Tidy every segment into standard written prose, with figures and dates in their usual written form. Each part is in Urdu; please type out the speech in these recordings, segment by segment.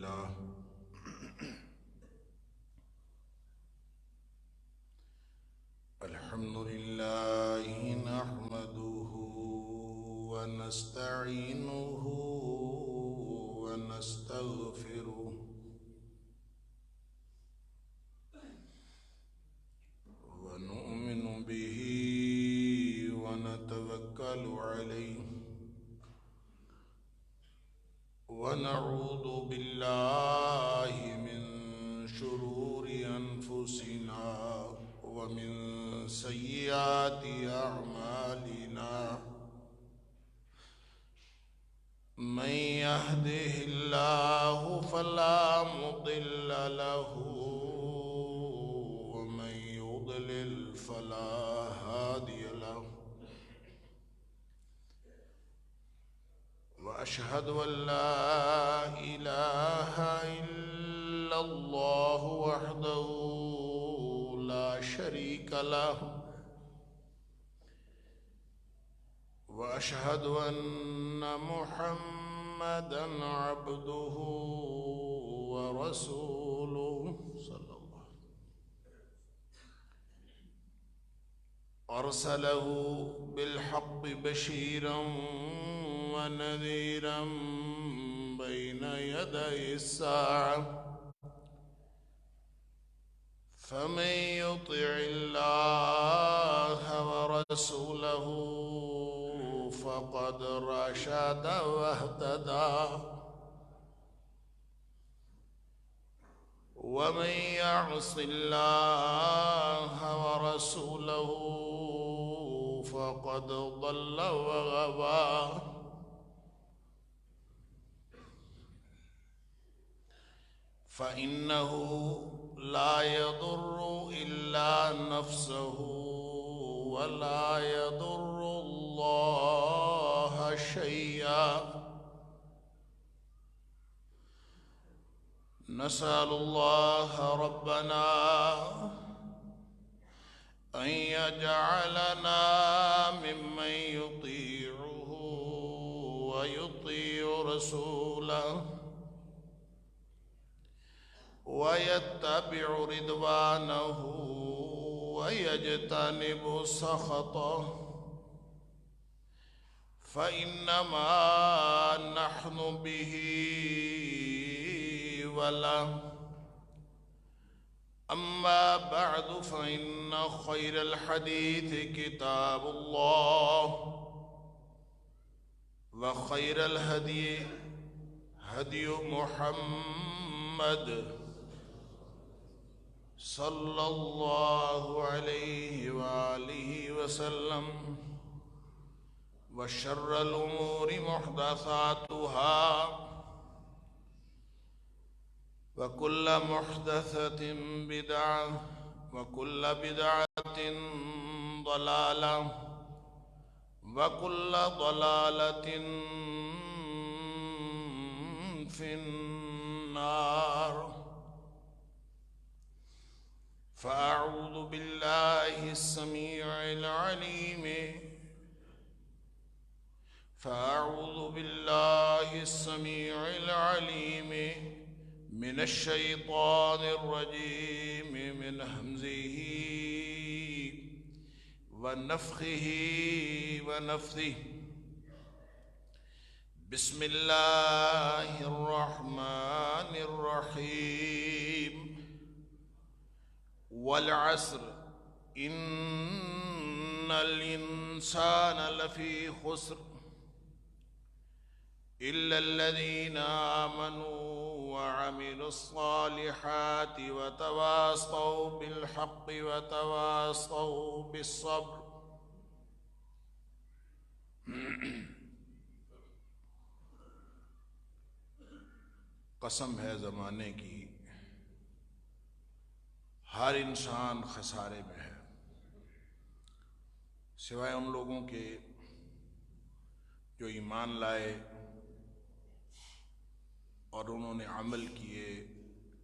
لله الحمد لله نحمده ونستعينه ونستغفره ونؤمن به ونتوكل عليه ونعوذ بالله من شرور أنفسنا ومن سيئات أعمالنا من يهده الله فلا مضل له ومن يضلل فلا هادي له وأشهد أن لا إله إلا الله وحده لا شريك له وأشهد أن محمدًا عبده ورسوله صلى الله أرسله بالحق بشيرًا ونذيرًا بين يدي الساعة فمن يطع الله ورسوله فقد رشد واهتدى ومن يعص الله ورسوله فقد ضل وغوى فإنه لا يضر إلا نفسه ولا يضر الله شيئا نسأل الله ربنا أن يجعلنا ممن يطيعه ويطيع رسوله ويتبع رضوانه ويجتنب سخطه فإنما نحن به وله أما بعد فإن خير الحديث كتاب الله وخير الهدي هدي محمد صلى الله عليه وآله وسلم وشر الأمور محدثاتها وكل محدثة بدعة وكل بدعة ضلالة وكل ضلالة في النار فأعوذ بالله السميع العليم من الشيطان الرجيم من همزه ونفخه ونفثه بسم الله الرحمن الرحيم والعصر إن الإنسان لفي خسر إلا الذين آمنوا وعملوا الصالحات وتواصوا بالحق وتواصوا بالصبر قسم ہے زمانے کی ہر انسان خسارے میں ہے سوائے ان لوگوں کے جو ایمان لائے اور انہوں نے عمل کیے،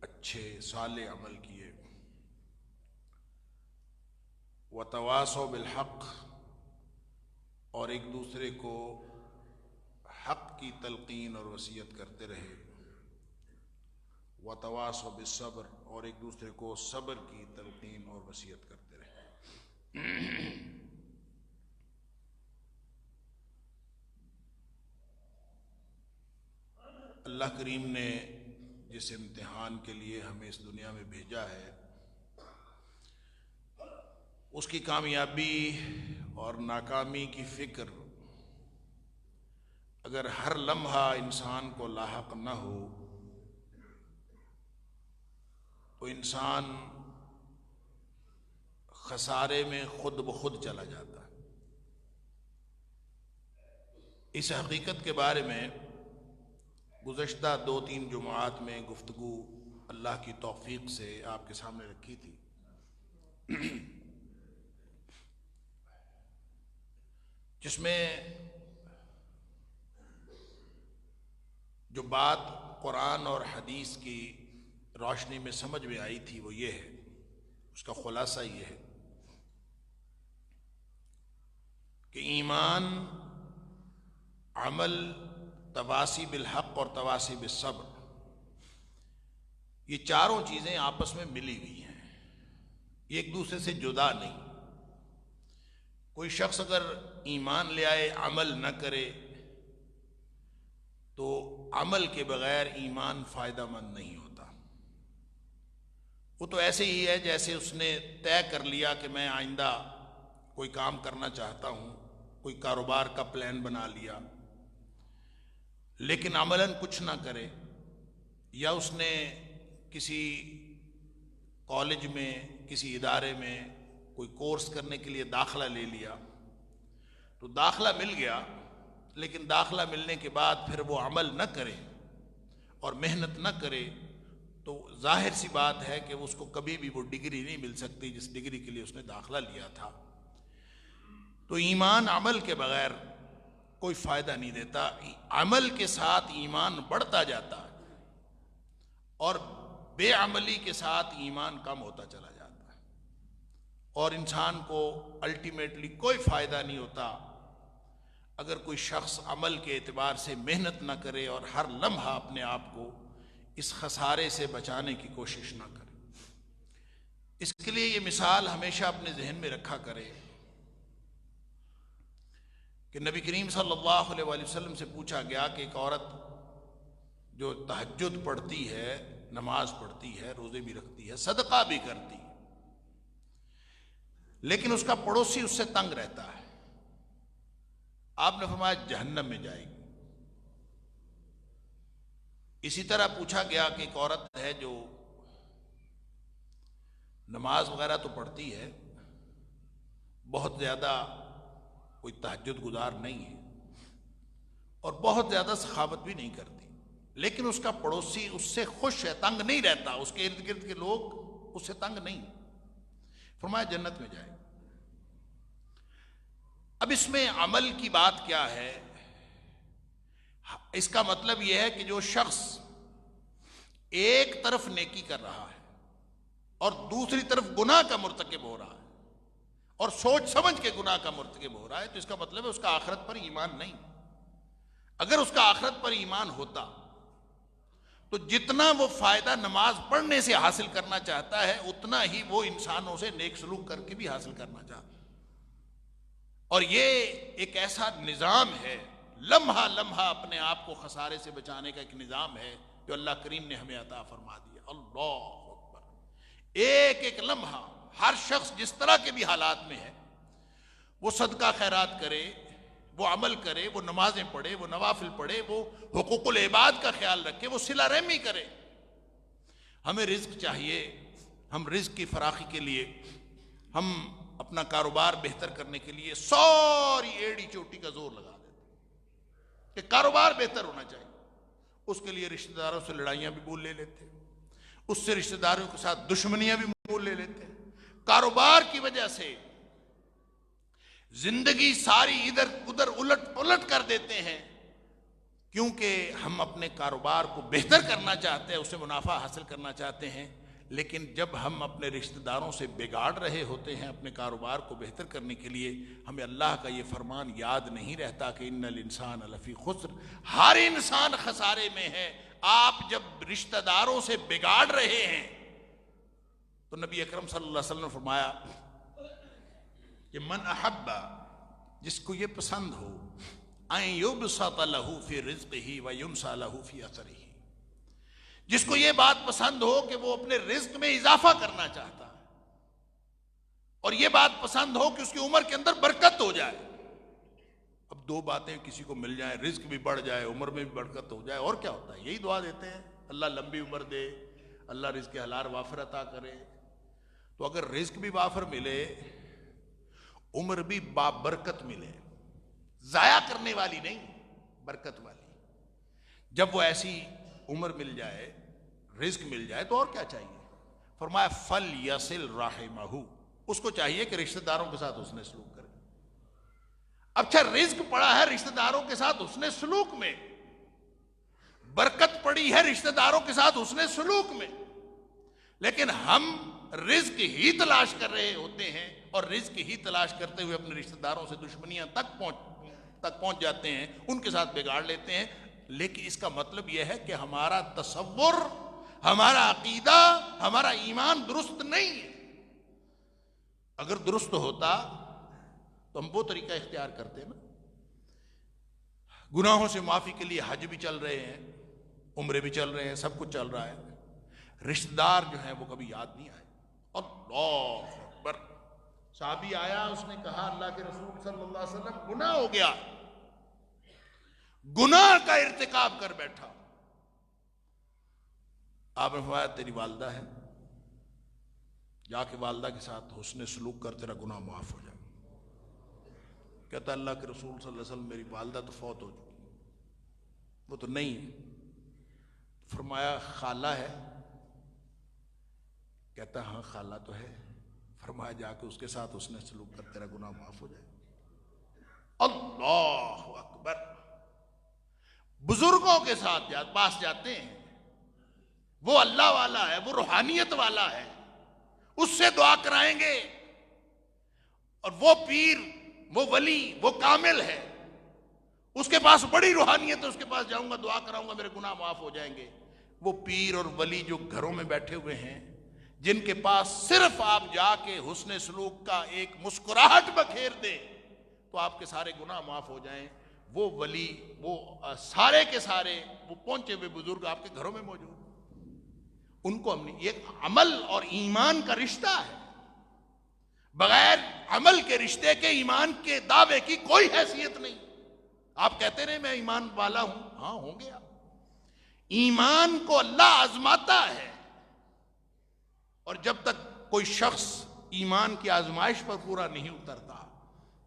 اچھے صالح عمل کیے. وتواصوا بالحق، اور ایک دوسرے کو حق کی تلقین اور وصیت کرتے رہے. وتواصوا بالصبر، اور ایک دوسرے کو صبر کی تلقین اور وصیت کرتے رہیں۔ اللہ کریم نے جس امتحان کے لیے ہمیں اس دنیا میں بھیجا ہے، اس کی کامیابی اور ناکامی کی فکر اگر ہر لمحہ انسان کو لاحق نہ ہو تو انسان خسارے میں خود بخود چلا جاتا ہے۔ اس حقیقت کے بارے میں گزشتہ 2-3 جمعات میں گفتگو اللہ کی توفیق سے آپ کے سامنے رکھی تھی، جس میں جو بات قرآن اور حدیث کی روشنی میں سمجھ میں آئی تھی وہ یہ ہے، اس کا خلاصہ یہ ہے کہ ایمان، عمل، تواصی بالحق اور تواصی بالصبر، یہ چاروں چیزیں آپس میں ملی ہوئی ہیں، یہ ایک دوسرے سے جدا نہیں۔ کوئی شخص اگر ایمان لے آئے عمل نہ کرے تو عمل کے بغیر ایمان فائدہ مند نہیں ہوتا۔ وہ تو ایسے ہی ہے جیسے اس نے طے کر لیا کہ میں آئندہ کوئی کام کرنا چاہتا ہوں، کوئی کاروبار کا پلان بنا لیا، لیکن عملاً کچھ نہ کرے، یا اس نے کسی کالج میں، کسی ادارے میں کوئی کورس کرنے کے لیے داخلہ لے لیا، تو داخلہ مل گیا، لیکن داخلہ ملنے کے بعد پھر وہ عمل نہ کرے اور محنت نہ کرے تو ظاہر سی بات ہے کہ اس کو کبھی بھی وہ ڈگری نہیں مل سکتی جس ڈگری کے لیے اس نے داخلہ لیا تھا۔ تو ایمان عمل کے بغیر کوئی فائدہ نہیں دیتا، عمل کے ساتھ ایمان بڑھتا جاتا ہے اور بے عملی کے ساتھ ایمان کم ہوتا چلا جاتا ہے، اور انسان کو الٹیمیٹلی کوئی فائدہ نہیں ہوتا اگر کوئی شخص عمل کے اعتبار سے محنت نہ کرے اور ہر لمحہ اپنے آپ کو اس خسارے سے بچانے کی کوشش نہ کرے۔ اس کے لیے یہ مثال ہمیشہ اپنے ذہن میں رکھا کرے کہ نبی کریم صلی اللہ علیہ وآلہ وسلم سے پوچھا گیا کہ ایک عورت جو تہجد پڑھتی ہے، نماز پڑھتی ہے، روزے بھی رکھتی ہے، صدقہ بھی کرتی ہے، لیکن اس کا پڑوسی اس سے تنگ رہتا ہے، آپ نے فرمایا جہنم میں جائے گی۔ اسی طرح پوچھا گیا کہ ایک عورت ہے جو نماز وغیرہ تو پڑھتی ہے، بہت زیادہ کوئی تہجد گزار نہیں ہے اور بہت زیادہ سخاوت بھی نہیں کرتی، لیکن اس کا پڑوسی اس سے خوش ہے، تنگ نہیں رہتا، اس کے ارد گرد کے لوگ اس سے تنگ نہیں، فرمایا جنت میں جائے۔ اب اس میں عمل کی بات کیا ہے؟ اس کا مطلب یہ ہے کہ جو شخص ایک طرف نیکی کر رہا ہے اور دوسری طرف گناہ کا مرتکب ہو رہا ہے اور سوچ سمجھ کے گناہ کا مرتکب ہو رہا ہے، تو اس کا مطلب ہے اس کا آخرت پر ایمان نہیں۔ اگر اس کا آخرت پر ایمان ہوتا تو جتنا وہ فائدہ نماز پڑھنے سے حاصل کرنا چاہتا ہے اتنا ہی وہ انسانوں سے نیک سلوک کر کے بھی حاصل کرنا چاہتا ہے، اور یہ ایک ایسا نظام ہے، لمحہ لمحہ اپنے آپ کو خسارے سے بچانے کا ایک نظام ہے جو اللہ کریم نے ہمیں عطا فرما دیا۔ اللہ اکبر! ایک ایک لمحہ ہر شخص جس طرح کے بھی حالات میں ہے، وہ صدقہ خیرات کرے، وہ عمل کرے، وہ نمازیں پڑھے، وہ نوافل پڑھے، وہ حقوق العباد کا خیال رکھے، وہ صلہ رحمی کرے۔ ہمیں رزق چاہیے، ہم رزق کی فراخی کے لیے، ہم اپنا کاروبار بہتر کرنے کے لیے ساری ایڑی چوٹی کا زور لگا دیتے کہ کاروبار بہتر ہونا چاہیے، اس کے لیے رشتہ داروں سے لڑائیاں بھی مول لے لیتے، اس سے رشتہ داروں کے ساتھ دشمنیاں بھی مول لے لیتے، کاروبار کی وجہ سے زندگی ساری ادھر ادھر الٹ پلٹ کر دیتے ہیں، کیونکہ ہم اپنے کاروبار کو بہتر کرنا چاہتے ہیں، اس سے منافع حاصل کرنا چاہتے ہیں، لیکن جب ہم اپنے رشتہ داروں سے بگاڑ رہے ہوتے ہیں اپنے کاروبار کو بہتر کرنے کے لیے، ہمیں اللہ کا یہ فرمان یاد نہیں رہتا کہ ان الانسان لفی خسر، ہر انسان خسارے میں ہے۔ آپ جب رشتہ داروں سے بگاڑ رہے ہیں تو نبی اکرم صلی اللہ علیہ وسلم نے فرمایا کہ من احب، جس کو یہ پسند ہو، ان یبسط لہ فی رزقہ وینسى لہ فی اثرہ، جس کو یہ بات پسند ہو کہ وہ اپنے رزق میں اضافہ کرنا چاہتا ہے، اور یہ بات پسند ہو کہ اس کی عمر کے اندر برکت ہو جائے۔ اب دو باتیں کسی کو مل جائیں، رزق بھی بڑھ جائے، عمر میں بھی برکت ہو جائے، اور کیا ہوتا ہے؟ یہی دعا دیتے ہیں، اللہ لمبی عمر دے، اللہ رزق حلال وافر عطا کرے۔ تو اگر رزق بھی وافر ملے، عمر بھی بابرکت ملے، ضائع کرنے والی نہیں، برکت والی، جب وہ ایسی عمر مل جائے، رزق مل جائے تو اور کیا چاہیے؟ فرمایا فَلْيَصِلْ رَحِمَهُ، اس کو چاہیے کہ رشتہ داروں کے ساتھ حسن سلوک کرے۔ اچھا، رزق پڑا ہے رشتہ داروں کے ساتھ حسن سلوک میں، برکت پڑی ہے رشتہ داروں کے ساتھ حسن سلوک میں، لیکن ہم رزق ہی تلاش کر رہے ہوتے ہیں، اور رزق ہی تلاش کرتے ہوئے اپنے رشتہ داروں سے دشمنیاں تک پہنچ جاتے ہیں، ان کے ساتھ بگاڑ لیتے ہیں۔ لیکن اس کا مطلب یہ ہے کہ ہمارا تصور، ہمارا عقیدہ، ہمارا ایمان درست نہیں ہے۔ اگر درست ہوتا تو ہم وہ طریقہ اختیار کرتے نا، گناہوں سے معافی کے لیے حج بھی چل رہے ہیں، عمرے بھی چل رہے ہیں، سب کچھ چل رہا ہے، رشتہ دار جو ہیں وہ کبھی یاد نہیں آئے۔ اللہ اکبر! صحابی آیا، اس نے کہا اللہ کے رسول صلی اللہ علیہ وسلم گناہ ہو گیا، گناہ کا ارتکاب کر بیٹھا۔ آپ نے فرمایا تیری والدہ ہے، جا کے والدہ کے ساتھ حسن سلوک کر، تیرا گناہ معاف ہو جائے۔ کہتا اللہ کے رسول صلی اللہ علیہ وسلم میری والدہ تو فوت ہو چکی، وہ تو نہیں ہے۔ فرمایا خالہ ہے؟ کہتا ہاں خالہ تو ہے۔ فرمایا جا کے اس کے ساتھ حسن سلوک کر، تیرا گناہ معاف ہو جائے۔ اللہ اکبر! بزرگوں کے ساتھ پاس جاتے ہیں، وہ اللہ والا ہے، وہ روحانیت والا ہے، اس سے دعا کرائیں گے، اور وہ پیر، وہ ولی، وہ کامل ہے، اس کے پاس بڑی روحانیت ہے، اس کے پاس جاؤں گا دعا کراؤں گا میرے گناہ معاف ہو جائیں گے۔ وہ پیر اور ولی جو گھروں میں بیٹھے ہوئے ہیں، جن کے پاس صرف آپ جا کے حسن سلوک کا ایک مسکراہٹ بکھیر دیں تو آپ کے سارے گناہ معاف ہو جائیں، وہ ولی، وہ سارے کے سارے وہ پہنچے ہوئے بزرگ آپ کے گھروں میں موجود، ان کو ہم نے، یہ عمل اور ایمان کا رشتہ ہے، بغیر عمل کے رشتے کے ایمان کے دعوے کی کوئی حیثیت نہیں۔ آپ کہتے رہے میں ایمان والا ہوں، ہاں ہوں گے آپ، ایمان کو اللہ آزماتا ہے، اور جب تک کوئی شخص ایمان کی آزمائش پر پورا نہیں اترتا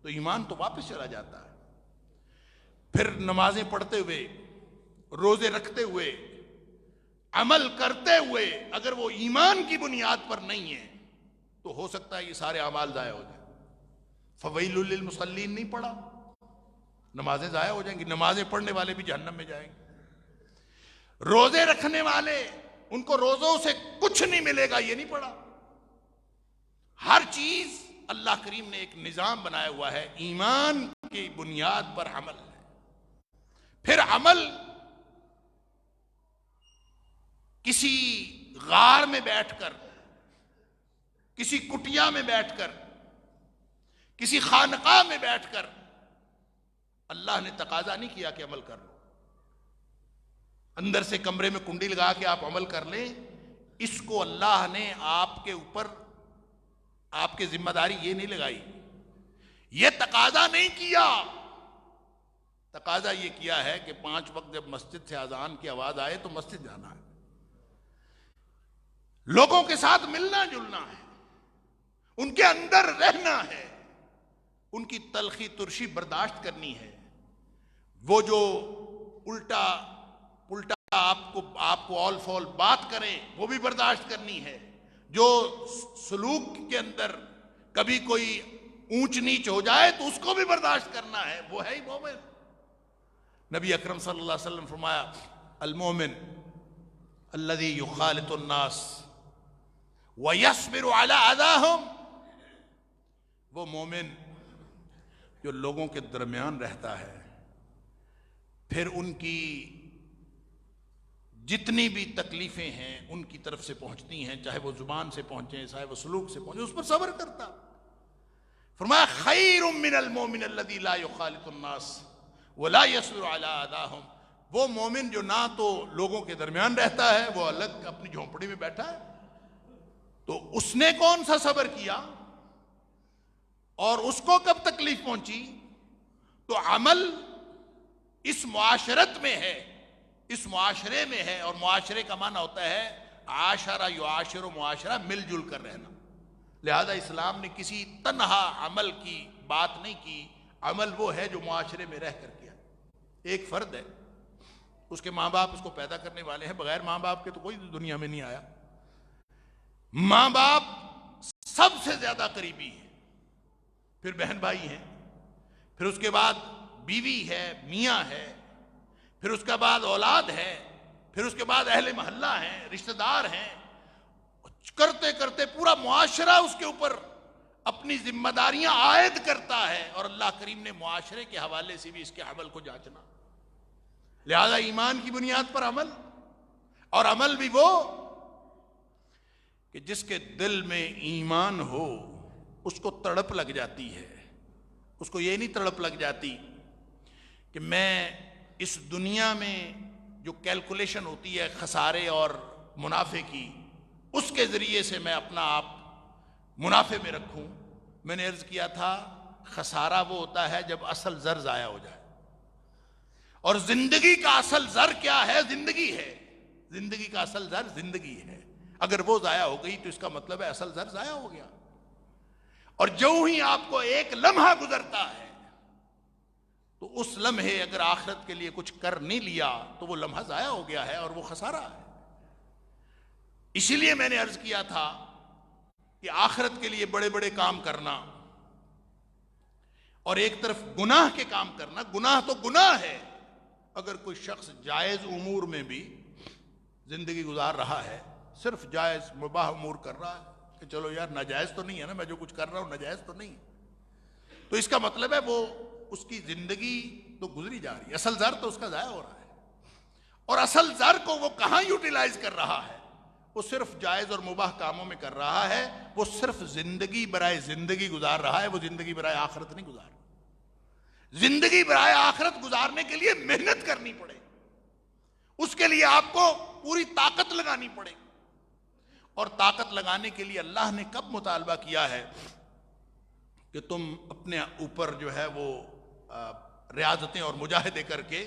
تو ایمان تو واپس چلا جاتا ہے۔ پھر نمازیں پڑھتے ہوئے، روزے رکھتے ہوئے، عمل کرتے ہوئے اگر وہ ایمان کی بنیاد پر نہیں ہے تو ہو سکتا ہے یہ سارے اعمال ضائع ہو جائیں۔ فویل للمصلین نہیں پڑھا، نمازیں ضائع ہو جائیں گی، نمازیں پڑھنے والے بھی جہنم میں جائیں گے۔ روزے رکھنے والے، ان کو روزوں سے کچھ نہیں ملے گا، یہ نہیں پڑھا۔ ہر چیز اللہ کریم نے ایک نظام بنایا ہوا ہے، ایمان کی بنیاد پر عمل ہے۔ پھر عمل کسی غار میں بیٹھ کر، کسی کٹیا میں بیٹھ کر، کسی خانقاہ میں بیٹھ کر اللہ نے تقاضا نہیں کیا کہ عمل کر لو، اندر سے کمرے میں کنڈی لگا کے آپ عمل کر لیں، اس کو اللہ نے آپ کے اوپر، آپ کے ذمہ داری یہ نہیں لگائی، یہ تقاضا نہیں کیا۔ تقاضا یہ کیا ہے کہ 5 وقت جب مسجد سے اذان کی آواز آئے تو مسجد جانا ہے، لوگوں کے ساتھ ملنا جلنا ہے، ان کے اندر رہنا ہے، ان کی تلخی ترشی برداشت کرنی ہے، وہ جو الٹا آپ کو آل فول بات کریں وہ بھی برداشت کرنی ہے، جو سلوک کے اندر کبھی کوئی اونچ نیچ ہو جائے تو اس کو بھی برداشت کرنا ہے، وہ ہے ہی مومن۔ نبی اکرم صلی اللہ علیہ وسلم فرمایا المومن الذی یخالط الناس وَيَصْبِرُ عَلَىٰ أَذَاهُمْ، وہ مومن جو لوگوں کے درمیان رہتا ہے، پھر ان کی جتنی بھی تکلیفیں ہیں ان کی طرف سے پہنچتی ہیں، چاہے وہ زبان سے پہنچیں، چاہے وہ سلوک سے پہنچیں، اس پر صبر کرتا۔ فرمایا خیر من المومن الذی لا یخالط الناس ولا یصبر علی اذاہم، وہ مومن جو نہ تو لوگوں کے درمیان رہتا ہے، وہ الگ اپنی جھونپڑی میں بیٹھا ہے، تو اس نے کون سا صبر کیا اور اس کو کب تکلیف پہنچی؟ تو عمل اس معاشرت میں ہے، اس معاشرے میں ہے، اور معاشرے کا معنی ہوتا ہے عاشرہ یعاشر، معاشرہ مل جل کر رہنا۔ لہذا اسلام نے کسی تنہا عمل کی بات نہیں کی، عمل وہ ہے جو معاشرے میں رہ کر کیا۔ ایک فرد ہے، اس کے ماں باپ اس کو پیدا کرنے والے ہیں، بغیر ماں باپ کے تو کوئی دنیا میں نہیں آیا۔ ماں باپ سب سے زیادہ قریبی ہے، پھر بہن بھائی ہیں، پھر اس کے بعد بیوی ہے، میاں ہے، پھر اس کے بعد اولاد ہے، پھر اس کے بعد اہل محلہ ہیں، رشتہ دار ہیں، کرتے کرتے پورا معاشرہ اس کے اوپر اپنی ذمہ داریاں عائد کرتا ہے، اور اللہ کریم نے معاشرے کے حوالے سے بھی اس کے عمل کو جانچنا۔ لہذا ایمان کی بنیاد پر عمل، اور عمل بھی وہ کہ جس کے دل میں ایمان ہو اس کو تڑپ لگ جاتی ہے، اس کو یہ نہیں تڑپ لگ جاتی کہ میں اس دنیا میں جو کیلکولیشن ہوتی ہے خسارے اور منافع کی، اس کے ذریعے سے میں اپنا آپ منافع میں رکھوں۔ میں نے عرض کیا تھا خسارہ وہ ہوتا ہے جب اصل زر ضائع ہو جائے، اور زندگی کا اصل زر کیا ہے؟ زندگی ہے۔ زندگی کا اصل زر زندگی ہے، اگر وہ ضائع ہو گئی تو اس کا مطلب ہے اصل زر ضائع ہو گیا۔ اور جو ہی آپ کو ایک لمحہ گزرتا ہے تو اس لمحے اگر آخرت کے لیے کچھ کر نہیں لیا تو وہ لمحہ ضائع ہو گیا ہے اور وہ خسارہ ہے۔ اسی لیے میں نے عرض کیا تھا کہ آخرت کے لیے بڑے بڑے کام کرنا اور ایک طرف گناہ کے کام کرنا، گناہ تو گناہ ہے۔ اگر کوئی شخص جائز امور میں بھی زندگی گزار رہا ہے، صرف جائز مباح امور کر رہا ہے کہ چلو یار ناجائز تو نہیں ہے نا، میں جو کچھ کر رہا ہوں ناجائز تو نہیں، تو اس کا مطلب ہے وہ اس کی زندگی تو گزری جا رہی ہے، اصل زر تو اس کا ضائع ہو رہا ہے۔ اور اصل زر کو وہ کہاں یوٹیلائز کر رہا ہے؟ وہ صرف جائز اور مباح کاموں میں کر رہا ہے، وہ صرف زندگی برائے زندگی گزار رہا ہے، وہ زندگی برائے آخرت نہیں گزار رہا۔ زندگی برائے آخرت گزارنے کے لیے محنت کرنی پڑے، اس کے لیے آپ کو پوری طاقت لگانی پڑے، اور طاقت لگانے کے لیے اللہ نے کب مطالبہ کیا ہے کہ تم اپنے اوپر جو ہے وہ ریاضتیں اور مجاہدے کر کے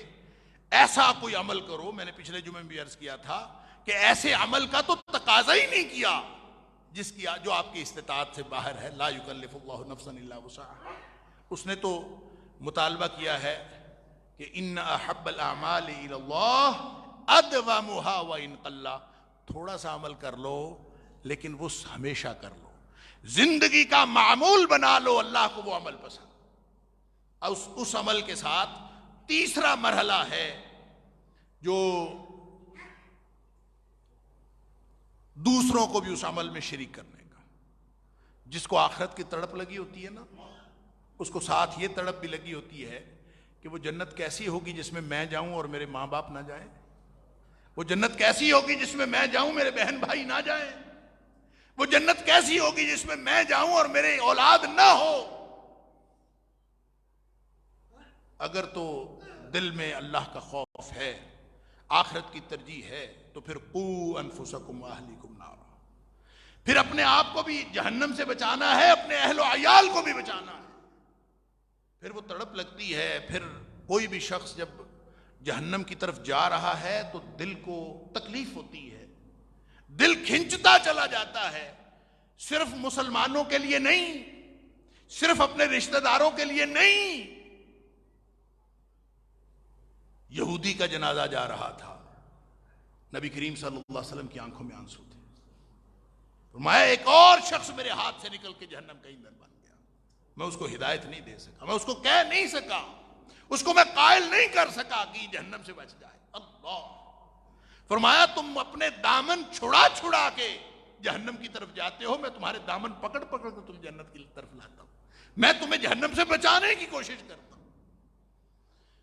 ایسا کوئی عمل کرو۔ میں نے پچھلے جمعے میں بھی عرض کیا تھا کہ ایسے عمل کا تو تقاضا ہی نہیں کیا جو آپ کی استطاعت سے باہر ہے۔ لا یکلف اللہ نفسا الا وسعہا، اس نے تو مطالبہ کیا ہے کہ ان احب الاعمال الی اللہ ادومھا وان قل، تھوڑا سا عمل کر لو لیکن وہ ہمیشہ کر لو، زندگی کا معمول بنا لو، اللہ کو وہ عمل پسند۔ اس عمل کے ساتھ تیسرا مرحلہ ہے جو دوسروں کو بھی اس عمل میں شریک کرنے کا۔ جس کو آخرت کی تڑپ لگی ہوتی ہے نا، اس کو ساتھ یہ تڑپ بھی لگی ہوتی ہے کہ وہ جنت کیسی ہوگی جس میں میں جاؤں اور میرے ماں باپ نہ جائیں، وہ جنت کیسی ہوگی جس میں میں جاؤں میرے بہن بھائی نہ جائیں، وہ جنت کیسی ہوگی جس میں میں جاؤں اور میرے اولاد نہ ہو۔ اگر تو دل میں اللہ کا خوف ہے، آخرت کی ترجیح ہے، تو پھر قوا انفسکم واہلیکم نارا، پھر اپنے آپ کو بھی جہنم سے بچانا ہے، اپنے اہل و عیال کو بھی بچانا ہے۔ پھر وہ تڑپ لگتی ہے۔ پھر کوئی بھی شخص جب جہنم کی طرف جا رہا ہے تو دل کو تکلیف ہوتی ہے، دل کھنچتا چلا جاتا ہے، صرف مسلمانوں کے لیے نہیں، صرف اپنے رشتہ داروں کے لیے نہیں۔ یہودی کا جنازہ جا رہا تھا، نبی کریم صلی اللہ علیہ وسلم کی آنکھوں میں آنسو تھے، فرمایا ایک اور شخص میرے ہاتھ سے نکل کے جہنم کا ایندھن بن گیا، میں اس کو ہدایت نہیں دے سکا، میں اس کو کہہ نہیں سکا، اس کو میں قائل نہیں کر سکا کہ جہنم سے بچ جائے۔ اللہ فرمایا تم اپنے دامن چھڑا چھڑا کے جہنم کی طرف جاتے ہو، میں تمہارے دامن پکڑ پکڑ کر تم جنت کی طرف لاتا ہوں، میں تمہیں جہنم سے بچانے کی کوشش کرتا ہوں۔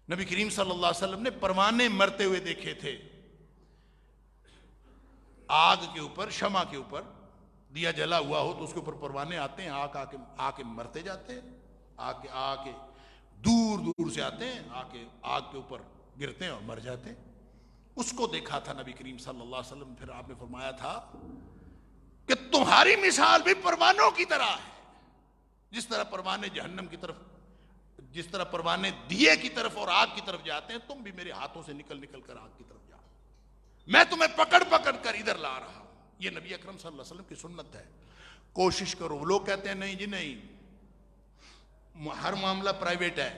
نبی کریم صلی اللہ علیہ وسلم نے پروانے مرتے ہوئے دیکھے تھے، آگ کے اوپر، شمع کے اوپر دیا جلا ہوا ہو تو اس کے اوپر پروانے آتے ہیں، آ کے مرتے جاتے ہیں، آ کے دور دور سے آتے ہیں، آگ کے اوپر گرتے ہیں اور مر جاتے ہیں۔ اس کو دیکھا تھا نبی کریم صلی اللہ علیہ وسلم، پھر آپ نے فرمایا تھا کہ تمہاری مثال بھی پروانوں کی طرح ہے، جس طرح پروانے جہنم کی طرف، جس طرح پروانے دیے کی طرف اور آگ کی طرف جاتے ہیں، تم بھی میرے ہاتھوں سے نکل نکل کر آگ کی طرف جاؤ، میں تمہیں پکڑ پکڑ کر ادھر لا رہا ہوں۔ یہ نبی اکرم صلی اللہ علیہ وسلم کی سنت ہے، کوشش کرو۔ لوگ کہتے ہیں نہیں جی نہیں، ہر معاملہ پرائیویٹ ہے،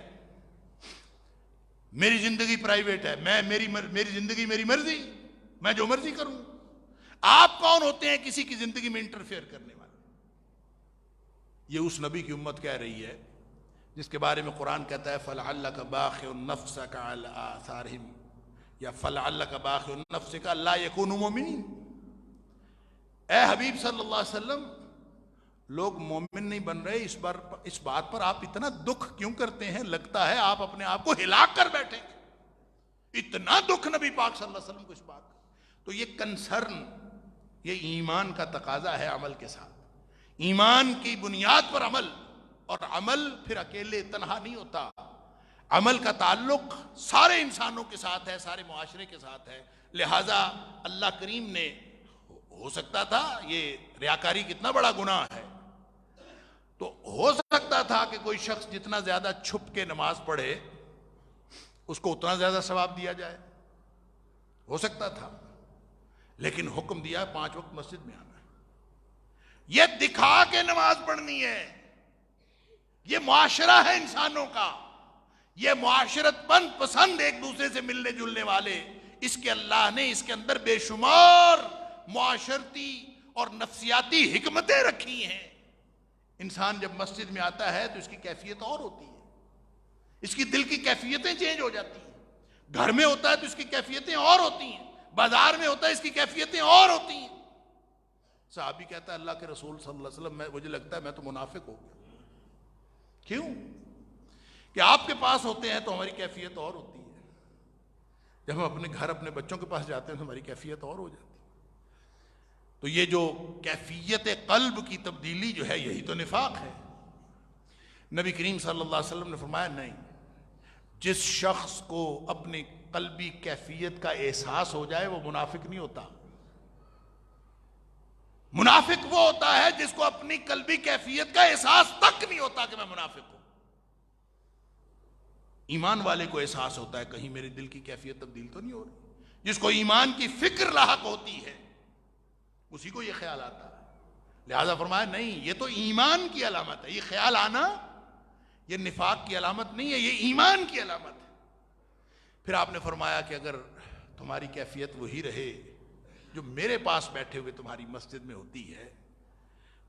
میری زندگی پرائیویٹ ہے، میری زندگی میری مرضی، میں جو مرضی کروں۔ آپ کون ہوتے ہیں کسی کی زندگی میں انٹرفیئر کرنے والے؟ یہ اس نبی کی امت کہہ رہی ہے جس کے بارے میں قرآن کہتا ہے فَلَعَلَّكَ بَاخِعٌ نَفْسَكَ عَلَىٰ آثَارِهِمْ، یا فَلَعَلَّكَ بَاخِعٌ نَفْسَكَ أَلَّا يَكُونُوا مُؤْمِنِينَ۔ اے حبیب صلی اللہ علیہ وسلم، لوگ مومن نہیں بن رہے، اس بات پر آپ اتنا دکھ کیوں کرتے ہیں؟ لگتا ہے آپ اپنے آپ کو ہلاک کر بیٹھیں گے، اتنا دکھ نبی پاک صلی اللہ علیہ وسلم کو اس بات کا۔ تو یہ کنسرن، یہ ایمان کا تقاضا ہے عمل کے ساتھ، ایمان کی بنیاد پر عمل، اور عمل پھر اکیلے تنہا نہیں ہوتا، عمل کا تعلق سارے انسانوں کے ساتھ ہے، سارے معاشرے کے ساتھ ہے۔ لہٰذا اللہ کریم نے، ہو سکتا تھا، یہ ریاکاری کتنا بڑا گناہ ہے، تو ہو سکتا تھا کہ کوئی شخص جتنا زیادہ چھپ کے نماز پڑھے اس کو اتنا زیادہ ثواب دیا جائے، ہو سکتا تھا، لیکن حکم دیا 5 وقت مسجد میں آنا ہے۔ یہ دکھا کے نماز پڑھنی ہے، یہ معاشرہ ہے انسانوں کا، یہ معاشرت پسند ایک دوسرے سے ملنے جلنے والے، اس کے اللہ نے اس کے اندر بے شمار معاشرتی اور نفسیاتی حکمتیں رکھی ہیں۔ انسان جب مسجد میں آتا ہے تو اس کی کیفیت اور ہوتی ہے، اس کی دل کی کیفیتیں چینج ہو جاتی ہیں، گھر میں ہوتا ہے تو اس کی کیفیتیں اور ہوتی ہیں، بازار میں ہوتا ہے اس کی کیفیتیں اور ہوتی ہیں۔ صحابی کہتا ہے اللہ کے رسول صلی اللہ علیہ وسلم، مجھے لگتا ہے میں تو منافق ہو گیا۔ کیوں؟ کہ آپ کے پاس ہوتے ہیں تو ہماری کیفیت اور ہوتی ہے، جب ہم اپنے گھر اپنے بچوں کے پاس جاتے ہیں تو ہماری کیفیت اور ہو جاتی ہے۔ تو یہ جو کیفیت قلب کی تبدیلی جو ہے، یہی تو نفاق ہے۔ نبی کریم صلی اللہ علیہ وسلم نے فرمایا نہیں، جس شخص کو اپنی قلبی کیفیت کا احساس ہو جائے وہ منافق نہیں ہوتا۔ منافق وہ ہوتا ہے جس کو اپنی قلبی کیفیت کا احساس تک نہیں ہوتا کہ میں منافق ہوں۔ ایمان والے کو احساس ہوتا ہے کہیں میرے دل کی کیفیت تبدیل تو نہیں ہو رہی۔ جس کو ایمان کی فکر لاحق ہوتی ہے اسی کو یہ خیال آتا ہے۔ لہذا فرمایا نہیں، یہ تو ایمان کی علامت ہے، یہ خیال آنا یہ نفاق کی علامت نہیں ہے، یہ ایمان کی علامت ہے۔ پھر آپ نے فرمایا کہ اگر تمہاری کیفیت وہی رہے جو میرے پاس بیٹھے ہوئے تمہاری مسجد میں ہوتی ہے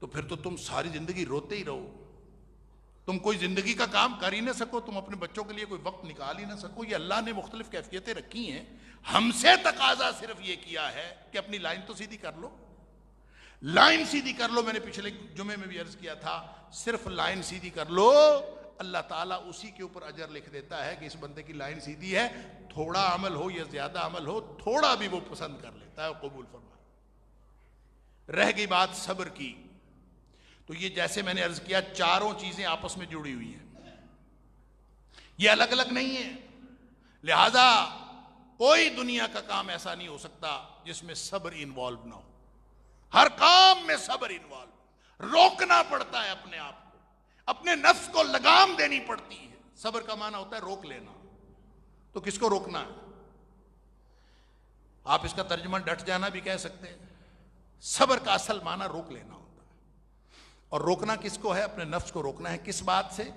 تو پھر تو تم ساری زندگی روتے ہی رہو، تم کوئی زندگی کا کام کر ہی نہ سکو، تم اپنے بچوں کے لیے کوئی وقت نکال ہی نہ سکو۔ یہ اللہ نے مختلف کیفیتیں رکھی ہیں، ہم سے تقاضا صرف یہ کیا ہے کہ اپنی لائن تو سیدھی کر لو، لائن سیدھی کر لو۔ میں نے پچھلے جمعے میں بھی عرض کیا تھا، صرف لائن سیدھی کر لو، اللہ تعالیٰ اسی کے اوپر اجر لکھ دیتا ہے کہ اس بندے کی لائن سیدھی ہے، تھوڑا عمل ہو یا زیادہ عمل ہو، تھوڑا بھی وہ پسند کر لیتا ہے اور قبول فرما۔ رہ گئی بات صبر کی، تو یہ جیسے میں نے عرض کیا، چاروں چیزیں آپس میں جڑی ہوئی ہیں، یہ الگ الگ نہیں ہیں۔ لہذا کوئی دنیا کا کام ایسا نہیں ہو سکتا جس میں صبر انوالو نہ ہو، ہر کام میں صبر انوالو، روکنا پڑتا ہے اپنے آپ کو، اپنے نفس کو لگام دینی پڑتی ہے۔ صبر کا معنی ہوتا ہے روک لینا، تو کس کو روکنا ہے؟ آپ اس کا ترجمہ ڈٹ جانا بھی کہہ سکتے ہیں۔ صبر کا اصل معنی روک لینا ہوتا ہے، اور روکنا کس کو ہے؟ اپنے نفس کو روکنا ہے۔ کس بات سے؟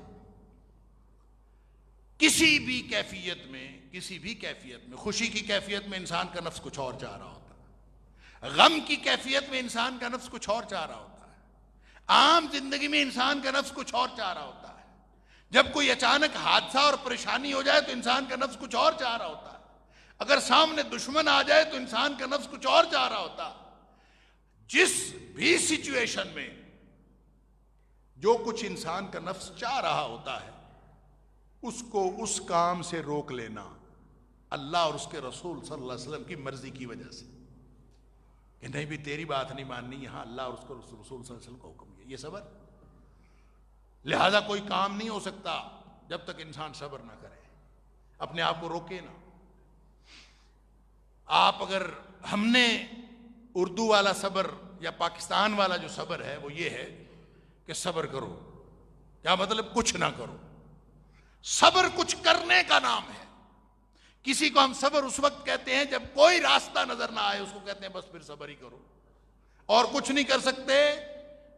کسی بھی کیفیت میں، کسی بھی کیفیت میں، خوشی کی کیفیت میں انسان کا نفس کچھ اور چاہ رہا ہوتا ہے، غم کی کیفیت میں انسان کا نفس کچھ اور چاہ رہا ہوتا ہے، عام زندگی میں انسان کا نفس کچھ اور چاہ رہا ہوتا ہے، جب کوئی اچانک حادثہ اور پریشانی ہو جائے تو انسان کا نفس کچھ اور چاہ رہا ہوتا ہے، اگر سامنے دشمن آ جائے تو انسان کا نفس کچھ اور چاہ رہا ہوتا ہے۔ جس بھی سچویشن میں جو کچھ انسان کا نفس چاہ رہا ہوتا ہے اس کو اس کام سے روک لینا اللہ اور اس کے رسول صلی اللہ علیہ وسلم کی مرضی کی وجہ سے، کہ نہیں بھی تیری بات نہیں ماننی، یہاں اللہ اور اس کے رسول صلی اللہ علیہ وسلم کا حکم ہے، یہ صبر۔ لہذا کوئی کام نہیں ہو سکتا جب تک انسان صبر نہ کرے، اپنے آپ کو روکے نا۔ آپ اگر ہم نے اردو والا صبر یا پاکستان والا جو صبر ہے وہ یہ ہے کہ صبر کرو، کیا مطلب کچھ نہ کرو۔ صبر کچھ کرنے کا نام ہے۔ کسی کو ہم صبر اس وقت کہتے ہیں جب کوئی راستہ نظر نہ آئے، اس کو کہتے ہیں بس پھر صبر ہی کرو، اور کچھ نہیں کر سکتے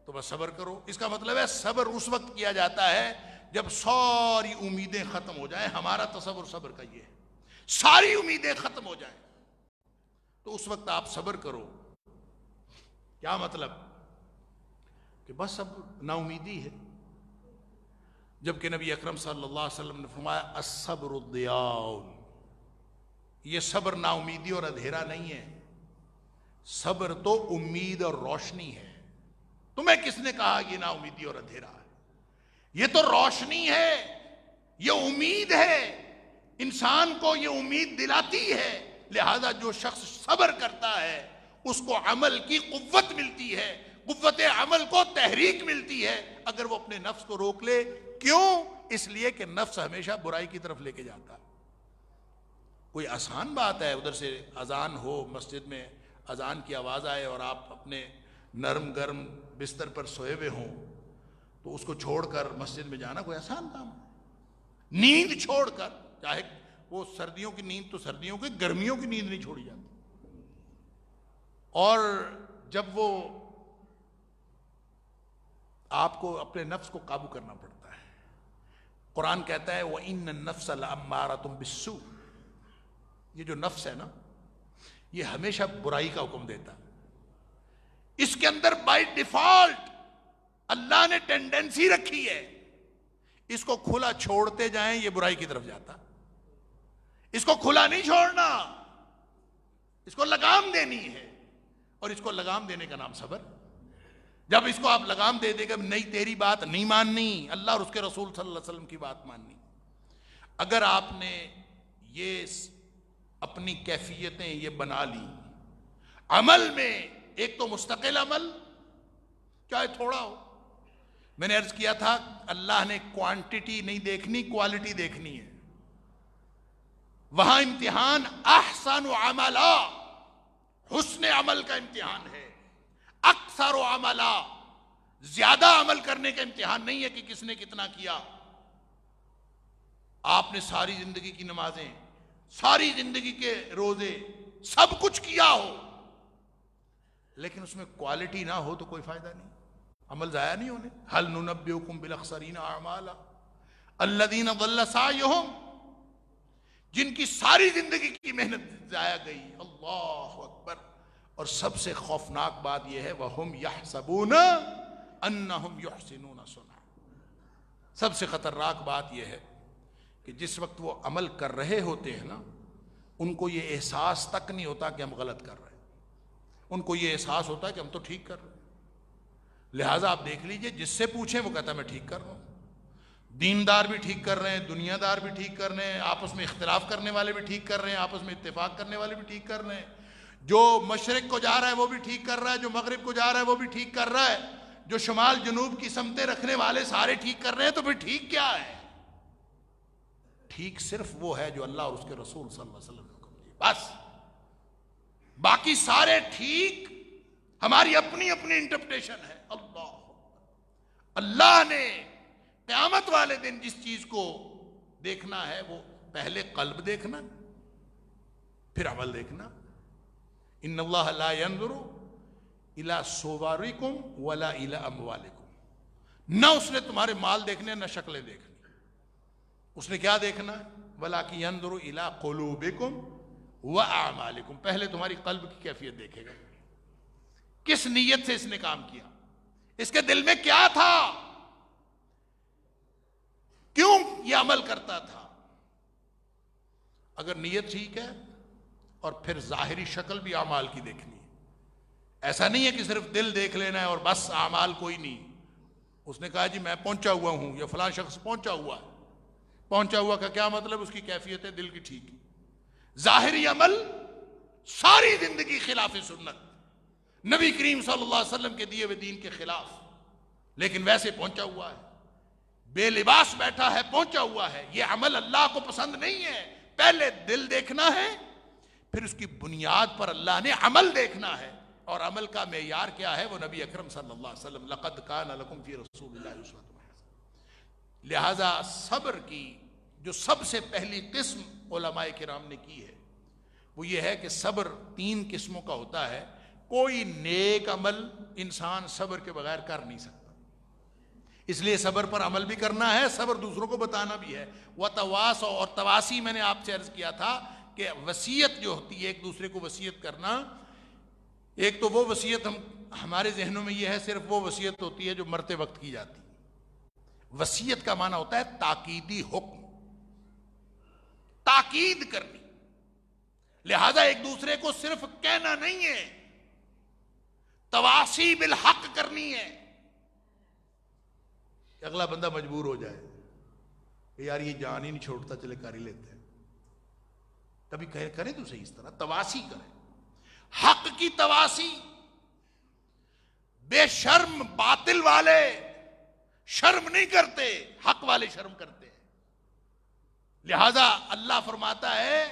تو بس صبر کرو۔ اس کا مطلب ہے صبر اس وقت کیا جاتا ہے جب ساری امیدیں ختم ہو جائیں۔ ہمارا تصور صبر کا یہ ہے، ساری امیدیں ختم ہو جائیں تو اس وقت آپ صبر کرو۔ کیا مطلب؟ کہ بس اب نا امیدی ہے، جبکہ نبی اکرم صلی اللہ علیہ وسلم نے فرمایا الصبر ضیاء، یہ صبر نا امیدی اور اندھیرا نہیں ہے، صبر تو امید اور روشنی ہے۔ تمہیں کس نے کہا یہ نا امیدی اور اندھیرا ہے؟ یہ تو روشنی ہے، یہ امید ہے، انسان کو یہ امید دلاتی ہے۔ لہذا جو شخص صبر کرتا ہے اس کو عمل کی قوت ملتی ہے، قوت عمل کو تحریک ملتی ہے اگر وہ اپنے نفس کو روک لے۔ کیوں؟ اس لیے کہ نفس ہمیشہ برائی کی طرف لے کے جاتا ہے۔ کوئی آسان بات ہے ادھر سے اذان ہو، مسجد میں اذان کی آواز آئے اور آپ اپنے نرم گرم بستر پر سوئے ہوئے ہوں تو اس کو چھوڑ کر مسجد میں جانا کوئی آسان کام ہے؟ نیند چھوڑ کر، چاہے وہ سردیوں کی نیند تو سردیوں کی، گرمیوں کی نیند نہیں چھوڑی جاتی۔ اور جب وہ آپ کو اپنے نفس کو قابو کرنا پڑتا ہے، قرآن کہتا ہے وَإِنَّ النَّفْسَ لَأَمَّارَةٌ بِالسُّوءِ، یہ جو نفس ہے نا یہ ہمیشہ برائی کا حکم دیتا ہے۔ اس کے اندر بائی ڈیفالٹ اللہ نے ٹینڈنسی رکھی ہے، اس کو کھلا چھوڑتے جائیں یہ برائی کی طرف جاتا، اس کو کھلا نہیں چھوڑنا، اس کو لگام دینی ہے، اور اس کو لگام دینے کا نام صبر۔ جب اس کو آپ لگام دے دے گا نہیں تیری بات نہیں ماننی، اللہ اور اس کے رسول صلی اللہ علیہ وسلم کی بات ماننی۔ اگر آپ نے یہ اپنی کیفیتیں یہ بنا لی عمل میں، ایک تو مستقل عمل چاہے تھوڑا ہو، میں نے عرض کیا تھا اللہ نے کوانٹٹی نہیں دیکھنی، کوالٹی دیکھنی ہے۔ وہاں امتحان احسن عملا، حسن عمل کا امتحان ہے، اکثر عملا، زیادہ عمل کرنے کا امتحان نہیں ہے کہ کس نے کتنا کیا۔ آپ نے ساری زندگی کی نمازیں، ساری زندگی کے روزے، سب کچھ کیا ہو، لیکن اس میں کوالٹی نہ ہو تو کوئی فائدہ نہیں، عمل ضائع نہیں ہونے۔ هل ننبئکم بالاخسرین اعمالا الذین ضل سعیہم، جن کی ساری زندگی کی محنت ضائع گئی۔ اللہ اکبر۔ اور سب سے خوفناک بات یہ ہے وَهُمْ يَحْسَبُونَ أَنَّهُمْ يُحْسِنُونَ صُنْعًا، سب سے خطرناک بات یہ ہے کہ جس وقت وہ عمل کر رہے ہوتے ہیں نا ان کو یہ احساس تک نہیں ہوتا کہ ہم غلط کر رہے ہیں، ان کو یہ احساس ہوتا ہے کہ ہم تو ٹھیک کر رہے ہیں۔ لہٰذا آپ دیکھ لیجئے جس سے پوچھیں وہ کہتا ہے میں ٹھیک کر رہا ہوں۔ دیندار بھی ٹھیک کر رہے ہیں، دنیا دار بھی ٹھیک کر رہے ہیں، آپس میں اختلاف کرنے والے بھی ٹھیک کر رہے ہیں، آپس میں اتفاق کرنے والے بھی ٹھیک کر رہے ہیں، جو مشرق کو جا رہا ہے وہ بھی ٹھیک کر رہا ہے، جو مغرب کو جا رہا ہے وہ بھی ٹھیک کر رہا ہے، جو شمال جنوب کی سمتیں رکھنے والے سارے ٹھیک کر رہے ہیں۔ تو پھر ٹھیک کیا ہے؟ ٹھیک صرف وہ ہے جو اللہ اور اس کے رسول صلی اللہ علیہ وسلم نے حکم دیا، بس۔ باقی سارے ٹھیک ہماری اپنی اپنی انٹرپریٹیشن ہے۔ اللہ نے قیامت والے دن جس چیز کو دیکھنا ہے وہ پہلے قلب دیکھنا پھر عمل دیکھنا۔ ان اللہ لا ينظر الى صورکم ولا الى اموالکم، نہ اس نے تمہارے مال دیکھنے نہ شکلیں دیکھنی، اس نے کیا دیکھنا ہے؟ ولکن ينظر الى قلوبکم واعمالکم، پہلے تمہاری قلب کی کیفیت دیکھے گا، کس نیت سے اس نے کام کیا، اس کے دل میں کیا تھا، کیوں یہ عمل کرتا تھا۔ اگر نیت ٹھیک ہے اور پھر ظاہری شکل بھی اعمال کی دیکھنی ہے، ایسا نہیں ہے کہ صرف دل دیکھ لینا ہے اور بس اعمال کوئی نہیں. اس نے کہا جی میں پہنچا ہوا ہوں یا فلاں شخص پہنچا ہوا ہے. پہنچا ہوا کا کیا مطلب؟ اس کی کیفیت ہے دل کی ٹھیک. ظاہری عمل ساری زندگی خلاف سنت، نبی کریم صلی اللہ علیہ وسلم کے دیے ہوئے دین کے خلاف، لیکن ویسے پہنچا ہوا ہے، بے لباس بیٹھا ہے، پہنچا ہوا ہے. یہ عمل اللہ کو پسند نہیں ہے. پہلے دل دیکھنا ہے، پھر اس کی بنیاد پر اللہ نے عمل دیکھنا ہے. اور عمل کا معیار کیا ہے؟ وہ نبی اکرم صلی اللہ علیہ وسلم، لقد کان لکم فی رسول اللہ اسوۃ حسنہ. لہذا صبر کی جو سب سے پہلی قسم علماء کرام نے کی ہے وہ یہ ہے کہ صبر 3 قسموں کا ہوتا ہے. کوئی نیک عمل انسان صبر کے بغیر کر نہیں سکتا، اس لیے صبر پر عمل بھی کرنا ہے، صبر دوسروں کو بتانا بھی ہے. وتواصوا، اور تواسی میں نے آپ سے عرض کیا تھا کہ وصیت جو ہوتی ہے، ایک دوسرے کو وصیت کرنا. ایک تو وہ وصیت ہمارے ذہنوں میں یہ ہے صرف وہ وصیت ہوتی ہے جو مرتے وقت کی جاتی. وصیت کا معنی ہوتا ہے تاکیدی حکم، تاکید کرنی. لہذا ایک دوسرے کو صرف کہنا نہیں ہے، تواسی بالحق کرنی ہے کہ اگلا بندہ مجبور ہو جائے کہ یار یہ جان ہی نہیں چھوڑتا، چلے کر ہی لیتے ہیں. کبھی کریں تو صحیح، اس طرح تواسی کریں، حق کی تواسی. بے شرم باطل والے شرم نہیں کرتے، حق والے شرم کرتے ہیں. لہذا اللہ فرماتا ہے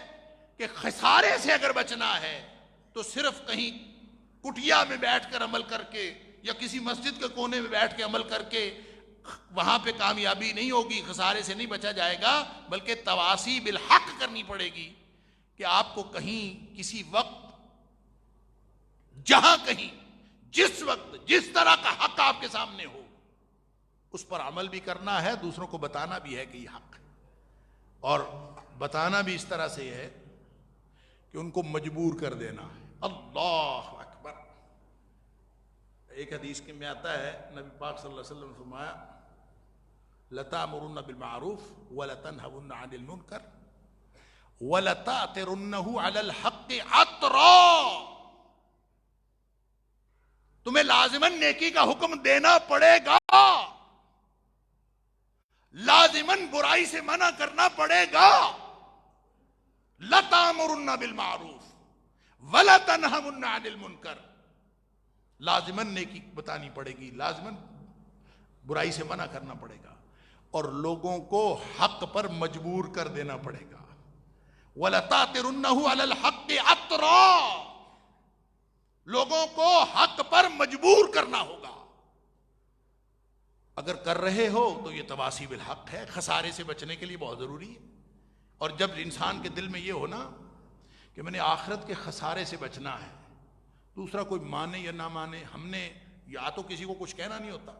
کہ خسارے سے اگر بچنا ہے تو صرف کہیں کٹیا میں بیٹھ کر عمل کر کے یا کسی مسجد کے کونے میں بیٹھ کے عمل کر کے وہاں پہ کامیابی نہیں ہوگی، خسارے سے نہیں بچا جائے گا، بلکہ تواسی بالحق کرنی پڑے گی. کہ آپ کو کہیں کسی وقت، جہاں کہیں، جس وقت، جس طرح کا حق آپ کے سامنے ہو اس پر عمل بھی کرنا ہے، دوسروں کو بتانا بھی ہے کہ یہ حق ہے. اور بتانا بھی اس طرح سے ہے کہ ان کو مجبور کر دینا ہے. اللہ اکبر. ایک حدیث کے میں آتا ہے نبی پاک صلی اللہ علیہ وسلم نے فرمایا لَتَأْمُرُنَّ بِالْمَعْرُوفِ وَلَتَنْهَوُنَّ عَنِ الْمُنْكَرِ وَلَتَأْتِرُنَّهُ عَلَى الْحَقِّ عَطْرًا. تمہیں لازماً نیکی کا حکم دینا پڑے گا، لازماً برائی سے منع کرنا پڑے گا. لَتَأْمُرُنَّ بِالْمَعْرُوفِ وَلَتَنْهَوُنَّ عَنِ الْمُنْكَرِ. لازماً نیکی بتانی پڑے گی، لازماً برائی سے منع کرنا پڑے گا، اور لوگوں کو حق پر مجبور کر دینا پڑے گا. وَلَتَأْتِرُنَّهُ عَلَى الْحَقِّ عَطْرًا. لوگوں کو حق پر مجبور کرنا ہوگا. اگر کر رہے ہو تو یہ تواسی بالحق ہے، خسارے سے بچنے کے لیے بہت ضروری ہے. اور جب انسان کے دل میں یہ ہونا کہ میں نے آخرت کے خسارے سے بچنا ہے، دوسرا کوئی مانے یا نہ مانے، ہم نے یا تو کسی کو کچھ کہنا نہیں ہوتا،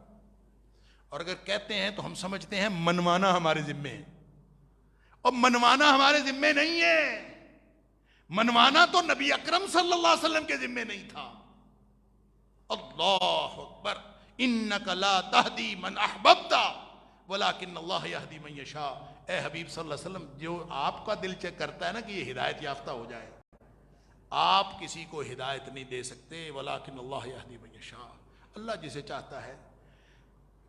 اور اگر کہتے ہیں تو ہم سمجھتے ہیں منوانا ہمارے ذمے ہے، اور منوانا ہمارے ذمے نہیں ہے. منوانا تو نبی اکرم صلی اللہ علیہ وسلم کے ذمے نہیں تھا. اللہ اکبر. انک لا تہدی من احببت ولکن اللہ یہدی من یشاء. اے حبیب صلی اللہ علیہ وسلم، جو آپ کا دل چیک کرتا ہے نا کہ یہ ہدایت یافتہ ہو جائے، آپ کسی کو ہدایت نہیں دے سکتے. ولکن اللہ یہدی من یشاء. اللہ جسے چاہتا ہے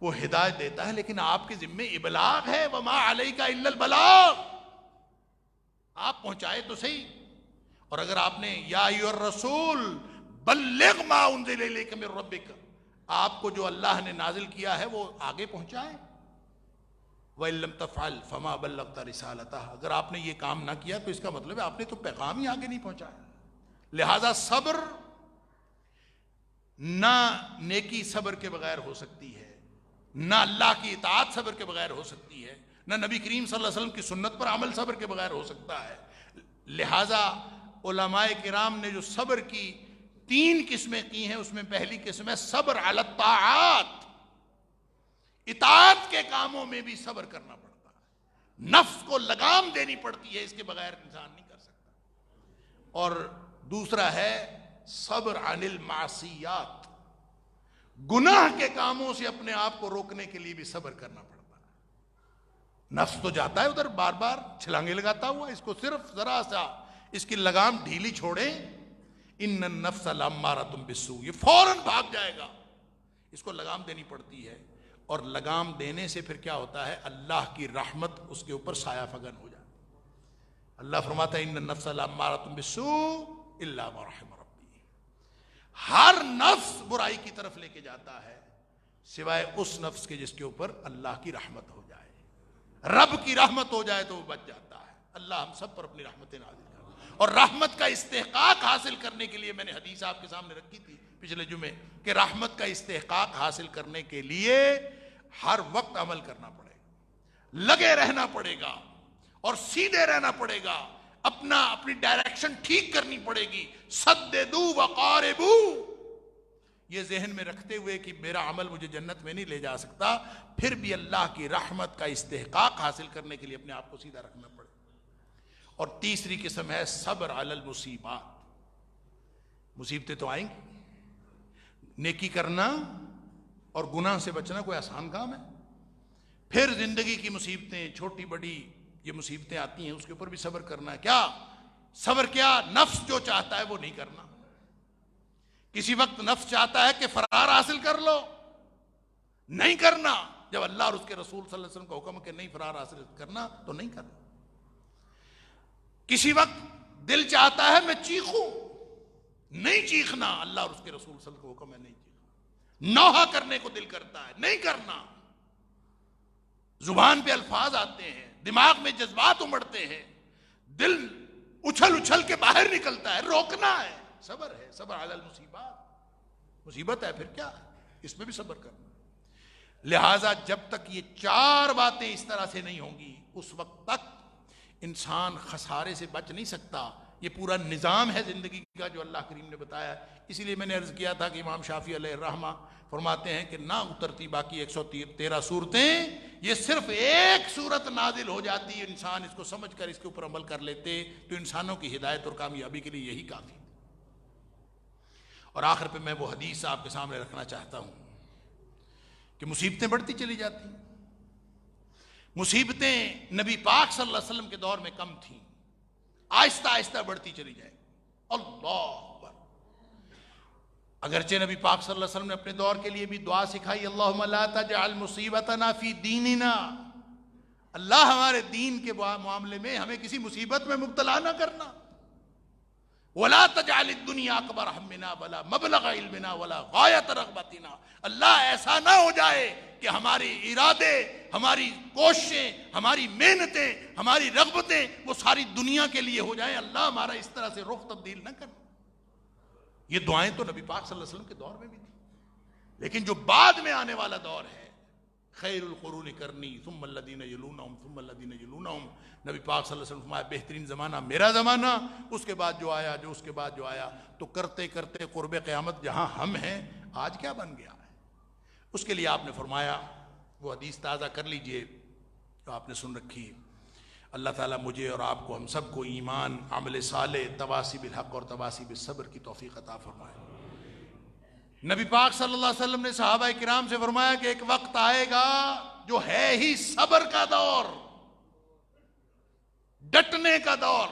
وہ ہدایت دیتا ہے، لیکن آپ کے ذمے ابلاغ ہے. وما علیک الا البلاغ. آپ پہنچائے تو صحیح. اور اگر آپ نے یا ایھا الرسول بلغ ما انزل الیک من ربک، آپ کو جو اللہ نے نازل کیا ہے وہ آگے پہنچائے. وَإِن لَّمْ تَفْعَلْ فَمَا بَلَّغْتَ رِسَالَتَهُ. اگر آپ نے یہ کام نہ کیا تو اس کا مطلب ہے آپ نے تو پیغام ہی آگے نہیں پہنچایا. لہذا صبر، نہ نیکی صبر کے بغیر ہو سکتی ہے، نہ اللہ کی اطاعت صبر کے بغیر ہو سکتی ہے، نہ نبی کریم صلی اللہ علیہ وسلم کی سنت پر عمل صبر کے بغیر ہو سکتا ہے. لہذا علماء کرام نے جو صبر کی 3 قسمیں کی ہیں، اس میں پہلی قسم ہے صبر علی الطاعات. اطاعت کے کاموں میں بھی صبر کرنا پڑتا ہے، نفس کو لگام دینی پڑتی ہے، اس کے بغیر انسان نہیں کر سکتا. اور دوسرا ہے صبر عن المعصیات. گناہ کے کاموں سے اپنے آپ کو روکنے کے لیے بھی صبر کرنا پڑتا ہے. نفس تو جاتا ہے ادھر بار بار چھلانگے لگاتا ہوا، اس کو صرف ذرا سا اس کی لگام ڈھیلی چھوڑیں، ان النفس لامارۃ بالسوء، یہ فوراً بھاگ جائے گا. اس کو لگام دینی پڑتی ہے، اور لگام دینے سے پھر کیا ہوتا ہے؟ اللہ کی رحمت اس کے اوپر سایہ فگن ہو جاتی. اللہ فرماتا ہے ان النفس لامارۃ بالسوء الا ما رحم ربی. ہر نفس برائی کی طرف لے کے جاتا ہے سوائے اس نفس کے جس کے اوپر اللہ کی رحمت ہو جائے، رب کی رحمت ہو جائے تو وہ بچ جاتا ہے. اللہ ہم سب پر اپنی رحمتیں نازل کرے. اور رحمت کا استحقاق حاصل کرنے کے لیے میں نے حدیث آپ کے سامنے رکھی تھی پچھلے جمعے کہ رحمت کا استحقاق حاصل کرنے کے لیے ہر وقت عمل کرنا پڑے گا، لگے رہنا پڑے گا اور سیدھے رہنا پڑے گا. اپنی ڈائریکشن ٹھیک کرنی پڑے گی. سددو وقاربو، یہ ذہن میں رکھتے ہوئے کہ میرا عمل مجھے جنت میں نہیں لے جا سکتا، پھر بھی اللہ کی رحمت کا استحقاق حاصل کرنے کے لیے اپنے آپ کو سیدھا رکھنا پڑے. اور تیسری قسم ہے صبر علی المصیبات. مصیبتیں تو آئیں گی، نیکی کرنا اور گناہ سے بچنا کوئی آسان کام ہے. پھر زندگی کی مصیبتیں چھوٹی بڑی یہ مصیبتیں آتی ہیں، اس کے اوپر بھی صبر کرنا ہے. کیا صبر؟ کیا نفس جو چاہتا ہے وہ نہیں کرنا. کسی وقت نفس چاہتا ہے کہ فرار حاصل کر لو، نہیں کرنا. جب اللہ اور اس کے رسول صلی اللہ علیہ وسلم کا حکم ہے کہ نہیں فرار حاصل کرنا تو نہیں کرنا. کسی وقت دل چاہتا ہے میں چیخوں، نہیں چیخنا. اللہ اور اس کے رسول صلی اللہ علیہ وسلم کا حکم ہے نہیں چیخنا. نوحہ کرنے کو دل کرتا ہے، نہیں کرنا. زبان پہ الفاظ آتے ہیں، دماغ میں جذبات امڑتے ہیں، دل اچھل اچھل کے باہر نکلتا ہے، روکنا ہے. صبر ہے، صبر علی المصیبات. مصیبت ہے پھر کیا، اس میں بھی صبر کرنا. لہذا جب تک یہ چار باتیں اس طرح سے نہیں ہوں گی اس وقت تک انسان خسارے سے بچ نہیں سکتا. یہ پورا نظام ہے زندگی کا جو اللہ کریم نے بتایا ہے. اسی لیے میں نے عرض کیا تھا کہ امام شافعی علیہ الرحمہ فرماتے ہیں کہ نہ اترتی باقی 113 صورتیں، یہ صرف ایک صورت نازل ہو جاتی ہے، انسان اس کو سمجھ کر اس کے اوپر عمل کر لیتے تو انسانوں کی ہدایت اور کامیابی کے لیے یہی کافی. اور آخر پہ میں وہ حدیث آپ کے سامنے رکھنا چاہتا ہوں کہ مصیبتیں بڑھتی چلی جاتی ہیں. مصیبتیں نبی پاک صلی اللہ علیہ وسلم کے دور میں کم تھیں، آہستہ آہستہ بڑھتی چلی جائیں. اللہ اکبر. اگرچہ نبی پاک صلی اللہ علیہ وسلم نے اپنے دور کے لیے بھی دعا سکھائی، اللہم لا تجعل مصیبتنا فی دیننا، اللہ ہمارے دین کے معاملے میں ہمیں کسی مصیبت میں مبتلا نہ کرنا. ولا تجعل الدنیا اکبر ہمنا ولا مبلغ علمنا ولا غایت رغبتنا، اللہ ایسا نہ ہو جائے کہ ہمارے ارادے، ہماری کوششیں، ہماری محنتیں، ہماری رغبتیں وہ ساری دنیا کے لیے ہو جائیں. اللہ ہمارا اس طرح سے رخ تبدیل نہ کرنا. یہ دعائیں تو نبی پاک صلی اللہ علیہ وسلم کے دور میں بھی تھی، لیکن جو بعد میں آنے والا دور ہے، خیر القرون کرنی ثم الذین یلونہم ثم الذین یلونہم، نبی پاک صلی اللہ علیہ وسلم فرمایا بہترین زمانہ میرا زمانہ، اس کے بعد جو آیا، جو اس کے بعد جو آیا. تو کرتے کرتے قرب قیامت جہاں ہم ہیں آج کیا بن گیا ہے. اس کے لیے آپ نے فرمایا وہ حدیث تازہ کر لیجئے جو آپ نے سن رکھی. اللہ تعالیٰ مجھے اور آپ کو، ہم سب کو ایمان، عمل صالح، تواصی بالحق اور تواصی بالصبر کی توفیق عطا فرمائے. نبی پاک صلی اللہ علیہ وسلم نے صحابہ کرام سے فرمایا کہ ایک وقت آئے گا جو ہے ہی صبر کا دور، ڈٹنے کا دور.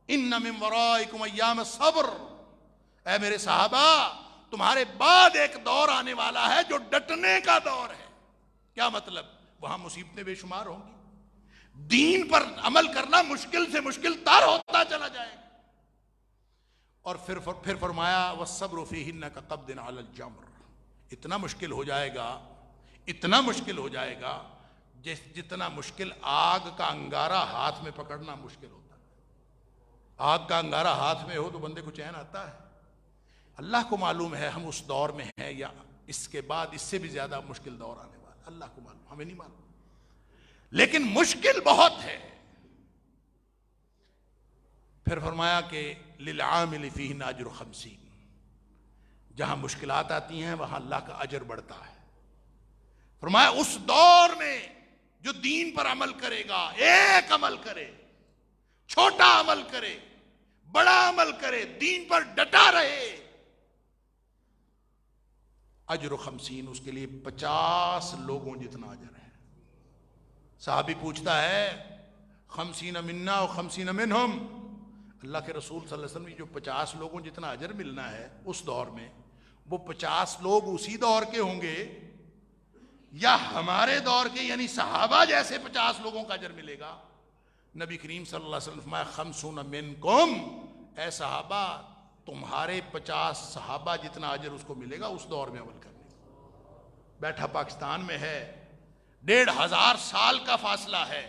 ان من ورائکم ایام الصبر، اے میرے صحابہ تمہارے بعد ایک دور آنے والا ہے جو ڈٹنے کا دور ہے. کیا مطلب؟ وہاں مصیبتیں بے شمار ہوں گی، دین پر عمل کرنا مشکل سے مشکل تر ہوتا چلا جائے گا. اور پھر فرمایا والصبر فیہن کقبض علی الجمر، اتنا مشکل ہو جائے گا، اتنا مشکل ہو جائے گا جتنا مشکل آگ کا انگارہ ہاتھ میں پکڑنا مشکل ہوتا ہے. آگ کا انگارہ ہاتھ میں ہو تو بندے کو چین آتا ہے. اللہ کو معلوم ہے ہم اس دور میں ہیں یا اس کے بعد اس سے بھی زیادہ مشکل دور آنے والا. اللہ کو معلوم، ہمیں نہیں معلوم، لیکن مشکل بہت ہے. پھر فرمایا کہ للعامل فیہ اجر 50، جہاں مشکلات آتی ہیں وہاں اللہ کا اجر بڑھتا ہے. فرمایا اس دور میں جو دین پر عمل کرے گا، ایک عمل کرے، چھوٹا عمل کرے، بڑا عمل کرے، دین پر ڈٹا رہے، اجر 50، اس کے لیے 50 لوگوں جتنا اجر ہے. صحابی پوچھتا ہے 50 منا و 50 منہم، اللہ کے رسول صلی اللہ علیہ وسلم کی جو 50 لوگوں جتنا اجر ملنا ہے اس دور میں، وہ 50 لوگ اسی دور کے ہوں گے یا ہمارے دور کے یعنی صحابہ جیسے 50 لوگوں کا اجر ملے گا؟ نبی کریم صلی اللہ علیہ وسلم فرمایا 50 منکم، اے صحابہ تمہارے 50 صحابہ جتنا اجر اس کو ملے گا اس دور میں عمل کرنے کا۔ بیٹھا پاکستان میں ہے، 1500 سال کا فاصلہ ہے،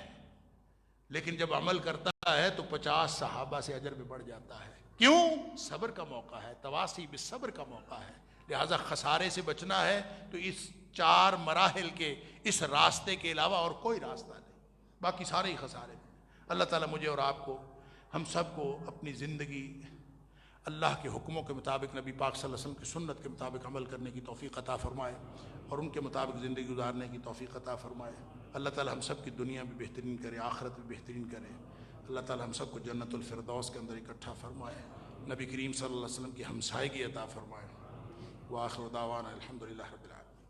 لیکن جب عمل کرتا ہے تو 50 صحابہ سے اجر میں بڑھ جاتا ہے۔ کیوں؟ صبر کا موقع ہے، تواسی بالصبر کا موقع ہے، لہٰذا خسارے سے بچنا ہے تو اس 4 مراحل کے اس راستے کے علاوہ اور کوئی راستہ نہیں، باقی سارے ہی خسارے میں۔ اللہ تعالیٰ مجھے اور آپ کو، ہم سب کو اپنی زندگی اللہ کے حکموں کے مطابق، نبی پاک صلی اللہ علیہ وسلم کی سنت کے مطابق عمل کرنے کی توفیق عطا فرمائے اور ان کے مطابق زندگی گزارنے کی توفیق عطا فرمائے۔ اللہ تعالیٰ ہم سب کی دنیا بھی بہترین کرے، آخرت بھی بہترین کرے۔ اللہ تعالیٰ ہم سب کو جنت الفردوس کے اندر اکٹھا فرمائے، نبی کریم صلی اللہ علیہ وسلم کی ہمسائیگی عطا فرمائے۔ وآخر دعوانا الحمدللہ رب العالمین۔